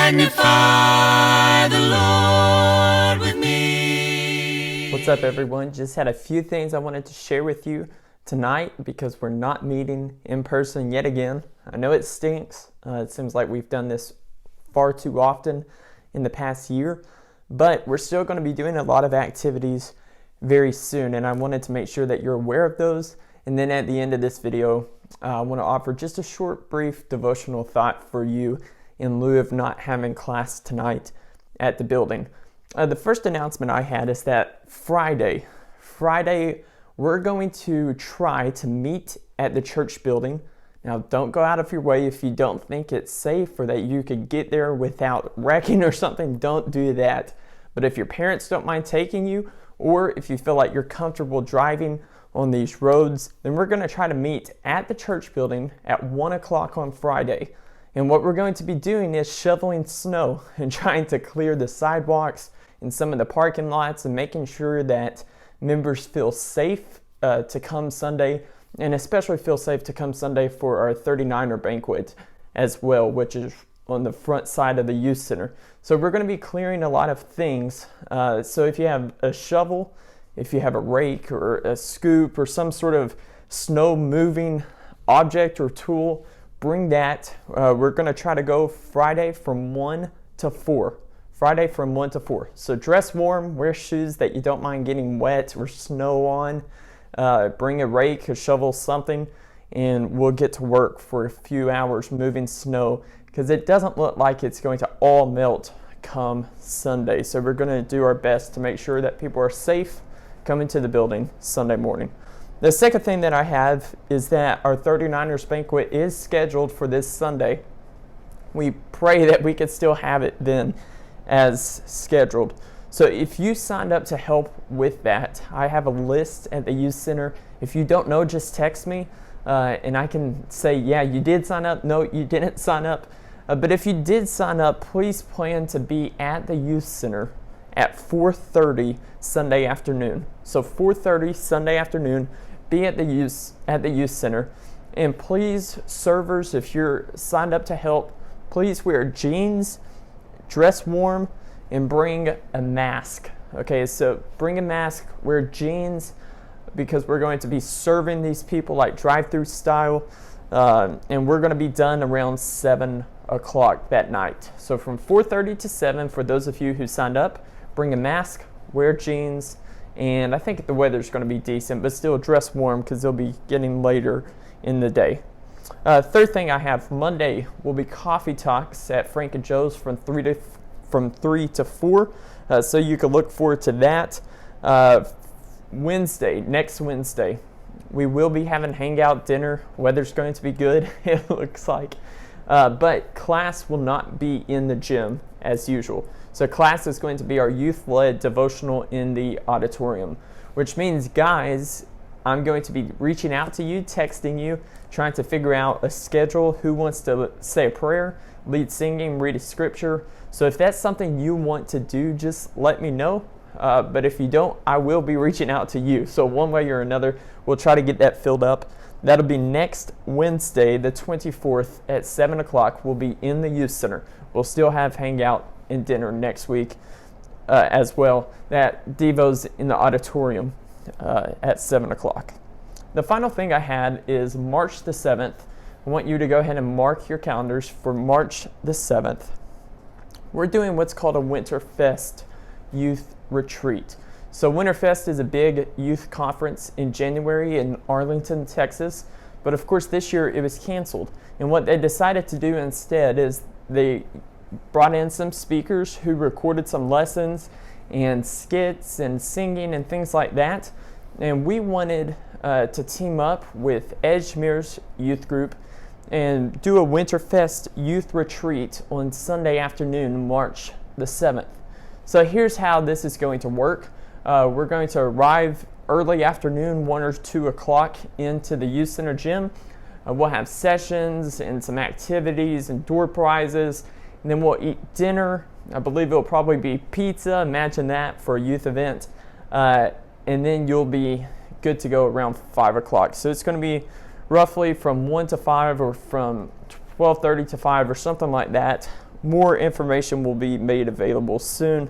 Magnify the Lord with me. What's up, everyone? Just had a few things I wanted to share with you tonight because we're not meeting in person yet again. I know it stinks. It seems like we've done this far too often in the past year, but we're still going to be doing a lot of activities very soon, and I wanted to make sure that you're aware of those. And then at the end of this video, I want to offer just a short, brief devotional thought for you in lieu of not having class tonight at the building. The first announcement I had is that Friday, we're going to try to meet at the church building. Now, don't go out of your way if you don't think it's safe or that you could get there without wrecking or something. Don't do that. But if your parents don't mind taking you, or if you feel like you're comfortable driving on these roads, then we're going to try to meet at the church building at 1 o'clock on Friday. And what we're going to be doing is shoveling snow and trying to clear the sidewalks and some of the parking lots and making sure that members feel safe to come Sunday, and especially feel safe to come Sunday for our 39er banquet as well, which is on the front side of the youth center. So we're going to be clearing a lot of things. So if you have a shovel, if you have a rake or a scoop or some sort of snow moving object or tool, bring that. We're going to try to go Friday from 1 to 4. Friday from 1 to 4. So dress warm, wear shoes that you don't mind getting wet or snow on. Bring a rake, a shovel, something, and we'll get to work for a few hours moving snow because it doesn't look like it's going to all melt come Sunday. So we're going to do our best to make sure that people are safe coming to the building Sunday morning. The second thing that I have is that our 39ers banquet is scheduled for this Sunday. We pray that we could still have it then as scheduled. So if you signed up to help with that, I have a list at the youth center. If you don't know, just text me and I can say, yeah, you did sign up. No, you didn't sign up. But if you did sign up, please plan to be at the youth center at 4:30 Sunday afternoon. So 4:30 Sunday afternoon, be at the youth center. And please, servers, if you're signed up to help, please wear jeans, dress warm, and bring a mask. Okay, so bring a mask, wear jeans, because we're going to be serving these people like drive-through style, and we're going to be done around 7 o'clock that night. So from 4:30 to 7, for those of you who signed up, bring a mask, wear jeans, and I think the weather's going to be decent, but still dress warm because they'll be getting later in the day. Third thing I have, Monday will be coffee talks at Frank and Joe's from 3 to 4, so you can look forward to that. Next Wednesday, we will be having hangout dinner. Weather's going to be good, it looks like, but class will not be in the gym as usual. So class is going to be our youth-led devotional in the auditorium, which means, guys, I'm going to be reaching out to you, texting you, trying to figure out a schedule, who wants to say a prayer, lead singing, read a scripture. So if that's something you want to do, just let me know. But if you don't, I will be reaching out to you. So one way or another, we'll try to get that filled up. That'll be next Wednesday, the 24th at 7 o'clock. We'll be in the youth center. We'll still have hangout and dinner next week as well. That Devo's in the auditorium at 7 o'clock. The final thing I had is March the 7th. I want you to go ahead and mark your calendars for March the 7th. We're doing what's called a Winterfest youth retreat. So Winterfest is a big youth conference in January in Arlington, Texas. But of course this year it was canceled. And what they decided to do instead is they brought in some speakers who recorded some lessons and skits and singing and things like that. And we wanted to team up with Edgemere's youth group and do a Winterfest youth retreat on Sunday afternoon, March the 7th. So here's how this is going to work. We're going to arrive early afternoon, 1 or 2 o'clock into the youth center gym. We'll have sessions and some activities and door prizes, and then we'll eat dinner. I believe it'll probably be pizza, imagine that for a youth event. And then you'll be good to go around 5 o'clock. So it's going to be roughly from 1 to 5 or from 12:30 to 5 or something like that. more information will be made available soon.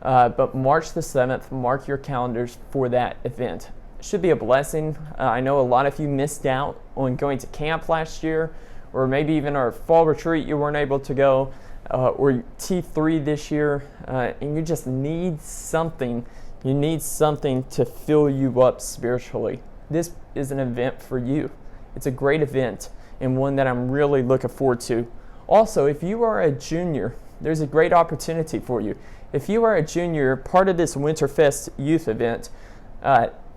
But March the 7th, mark your calendars for that event. It should be a blessing. I know a lot of you missed out on going to camp last year, or maybe even our fall retreat you weren't able to go, or T3 this year, and you just need something. You need something to fill you up spiritually. This is an event for you. It's a great event and one that I'm really looking forward to. Also, if you are a junior, there's a great opportunity for you. If you are a junior, part of this Winterfest youth event,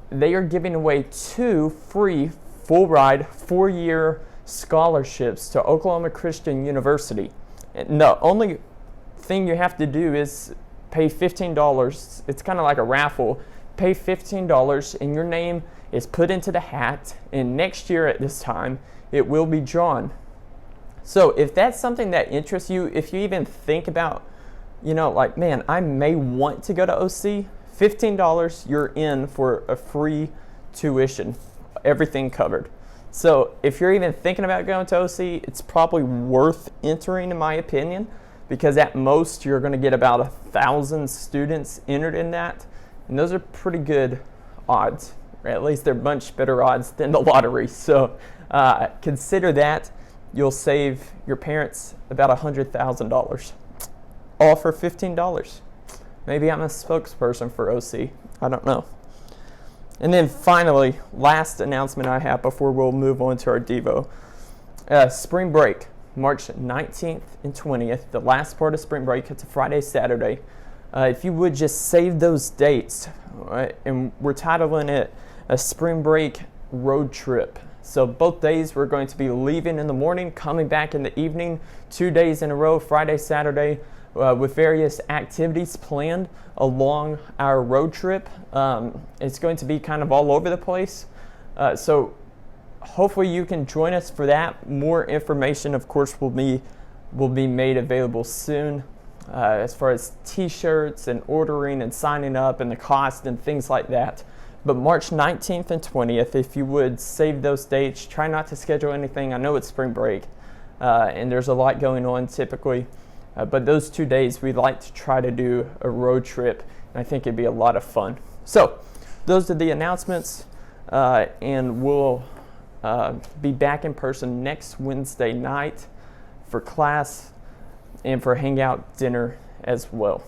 they are giving away 2 free full-ride 4-year scholarships to Oklahoma Christian University. And the only thing you have to do is pay $15. It's kind of like a raffle. Pay $15 and your name is put into the hat, and next year at this time it will be drawn. So if that's something that interests you, if you even think about, like, man, I may want to go to OC, $15, you're in for a free tuition, everything covered. So if you're even thinking about going to OC, it's probably worth entering, in my opinion, because at most you're going to get about 1,000 students entered in that, and those are pretty good odds, or at least they're much better odds than the lottery. So consider that. You'll save your parents about $100,000, all for $15. Maybe I'm a spokesperson for OC. I don't know. And then finally, last announcement I have before we'll move on to our Devo. Spring break, March 19th and 20th, the last part of spring break. It's a Friday, Saturday. If you would just save those dates, right? And we're titling it a spring break road trip. So both days we're going to be leaving in the morning, coming back in the evening, 2 days in a row, Friday, Saturday, with various activities planned along our road trip. It's going to be kind of all over the place. So hopefully you can join us for that. More information, of course, will be made available soon, as far as t-shirts and ordering and signing up and the cost and things like that. But March 19th and 20th, if you would save those dates, try not to schedule anything. I know it's spring break, and there's a lot going on typically. But those 2 days, we'd like to try to do a road trip, and I think it'd be a lot of fun. So those are the announcements, and we'll be back in person next Wednesday night for class and for hangout dinner as well.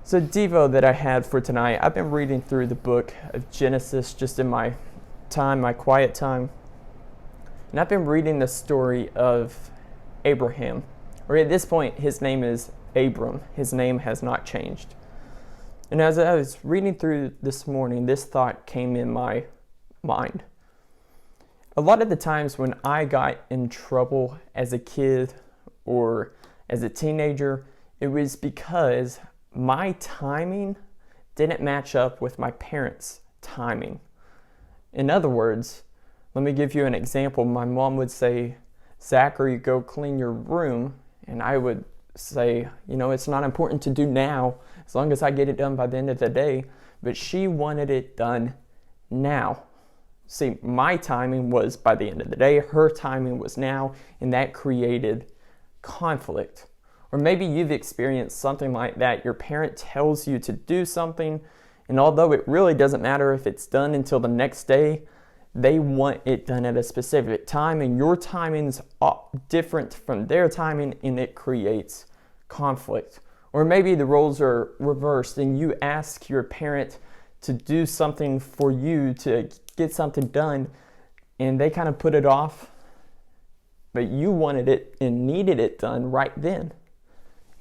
So Devo that I had for tonight, I've been reading through the book of Genesis just in my quiet time. And I've been reading the story of Abraham. Or at this point, his name is Abram. His name has not changed. And as I was reading through this morning, this thought came in my mind. A lot of the times when I got in trouble as a kid or as a teenager, it was because my timing didn't match up with my parents' timing. In other words, let me give you an example. My mom would say, "Zachary, go clean your room." And I would say, it's not important to do now as long as I get it done by the end of the day. But she wanted it done now. See, my timing was by the end of the day. Her timing was now, and that created conflict. Or maybe you've experienced something like that. Your parent tells you to do something, and although it really doesn't matter if it's done until the next day, they want it done at a specific time, and your timing's different from their timing, and it creates conflict. Or maybe the roles are reversed, and you ask your parent to do something for you, to get something done, and they kind of put it off, but you wanted it and needed it done right then.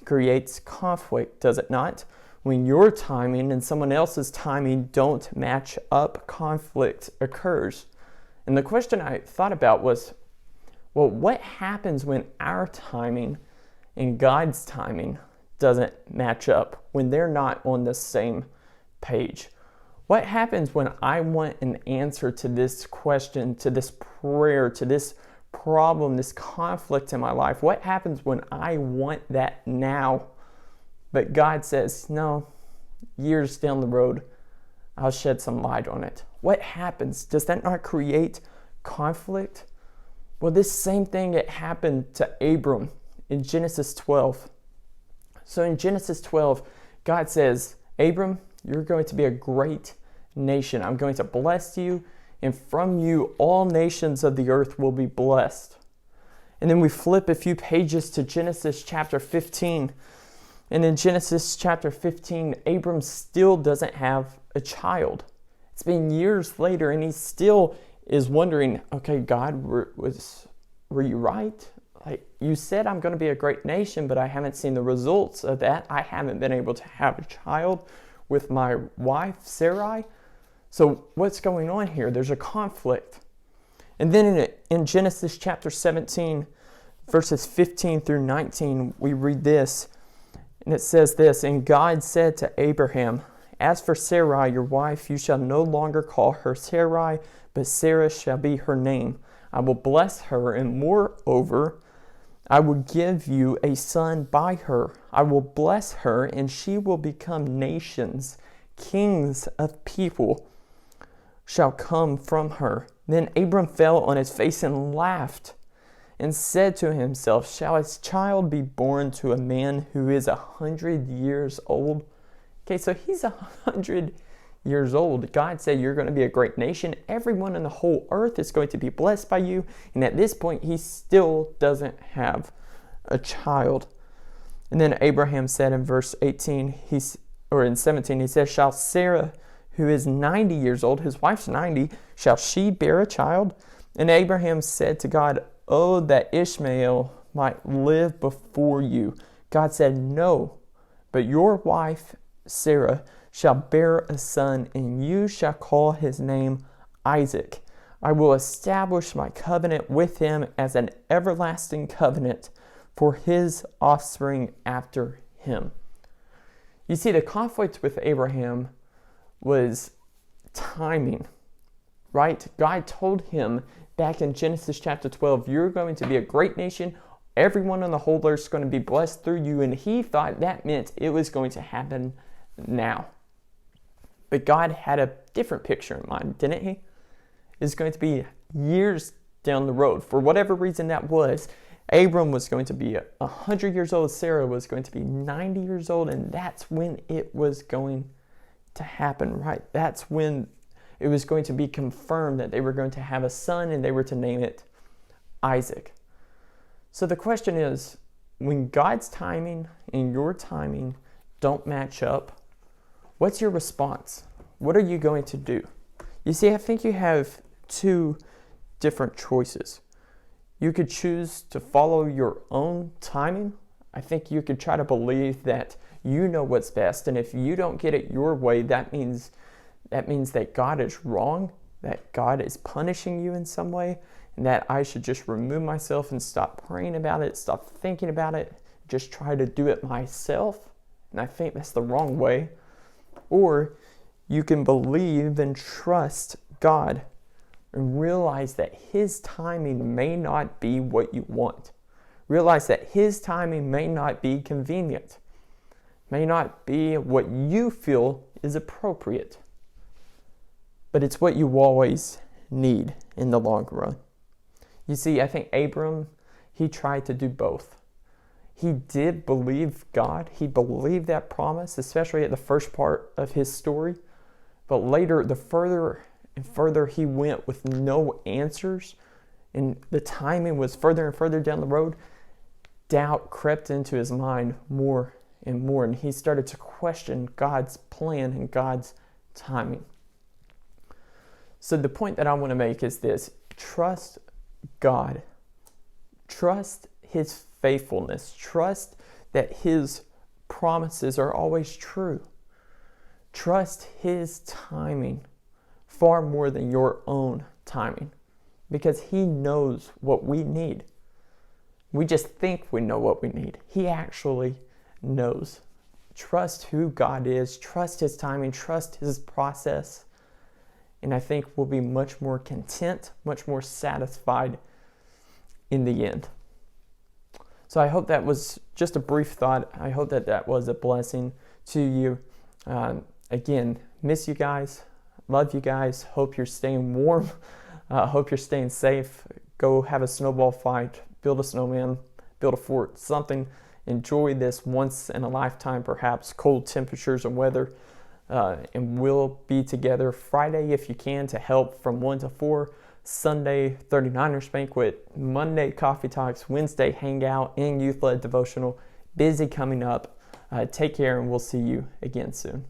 Creates conflict, does it not? When your timing and someone else's timing don't match up, conflict occurs. And the question I thought about was, well, what happens when our timing and God's timing doesn't match up, when they're not on the same page? What happens when I want an answer to this question, to this prayer, to this problem, this conflict in my life? What happens when I want that now, but God says, no, years down the road, I'll shed some light on it? What happens? Does that not create conflict? Well, this same thing that happened to Abram in Genesis 12. So in Genesis 12, God says, Abram, you're going to be a great nation. I'm going to bless you, and from you all nations of the earth will be blessed. And then we flip a few pages to Genesis chapter 15. And in Genesis chapter 15, Abram still doesn't have a child. It's been years later, and he still is wondering, okay, God, were you right? Like, you said I'm going to be a great nation, but I haven't seen the results of that. I haven't been able to have a child with my wife, Sarai. So what's going on here? There's a conflict. And then in Genesis chapter 17, verses 15 through 19, we read this. And it says this, and God said to Abraham, as for Sarai, your wife, you shall no longer call her Sarai, but Sarah shall be her name. I will bless her, and moreover, I will give you a son by her. I will bless her, and she will become nations. Kings of people shall come from her. Then Abram fell on his face and laughed, and said to himself, shall a child be born to a man who is 100 years old? Okay, so he's 100 years old. God said, you're going to be a great nation. Everyone in the whole earth is going to be blessed by you. And at this point, he still doesn't have a child. And then Abraham said in verse 18, in 17, he says, shall Sarah, who is 90 years old, his wife's 90, shall she bear a child? And Abraham said to God, oh, that Ishmael might live before you. God said, no, but your wife, Sarah, shall bear a son, and you shall call his name Isaac. I will establish my covenant with him as an everlasting covenant for his offspring after him. You see, the conflict with Abraham was timing, right? God told him back in Genesis chapter 12, you're going to be a great nation. Everyone on the whole earth is going to be blessed through you. And he thought that meant it was going to happen now. But God had a different picture in mind, didn't he? It's going to be years down the road. For whatever reason that was, Abram was going to be 100 years old. Sarah was going to be 90 years old. And that's when it was going to happen, right? That's when it was going to be confirmed that they were going to have a son, and they were to name it Isaac. So the question is, when God's timing and your timing don't match up, what's your response? What are you going to do? You see, I think you have two different choices. You could choose to follow your own timing. I think you could try to believe that you know what's best, and if you don't get it your way, that means that God is wrong, that God is punishing you in some way, and that I should just remove myself and stop praying about it, stop thinking about it, just try to do it myself. And I think that's the wrong way. Or you can believe and trust God and realize that his timing may not be what you want. Realize that his timing may not be convenient, may not be what you feel is appropriate, but it's what you always need in the long run. You see, I think Abram, he tried to do both. He did believe God. He believed that promise, especially at the first part of his story. But later, the further and further he went with no answers, and the timing was further and further down the road, doubt crept into his mind more and more, and he started to question God's plan and God's timing. So the point that I want to make is this: trust God. Trust his faithfulness. Trust that his promises are always true. Trust his timing far more than your own timing, because he knows what we need. We just think we know what we need. He actually knows. Trust who God is. Trust his timing. Trust his process. And I think we'll be much more content, much more satisfied in the end. So I hope that was just a brief thought. I hope that that was a blessing to you. Again, miss you guys. Love you guys. Hope you're staying warm. Hope you're staying safe. Go have a snowball fight. Build a snowman. build a fort, something. Enjoy this once in a lifetime, perhaps, cold temperatures and weather. And we'll be together Friday if you can to help from 1 to 4, Sunday 39ers banquet, Monday coffee talks, Wednesday hangout and youth-led devotional. Busy coming up. Take care, and we'll see you again soon.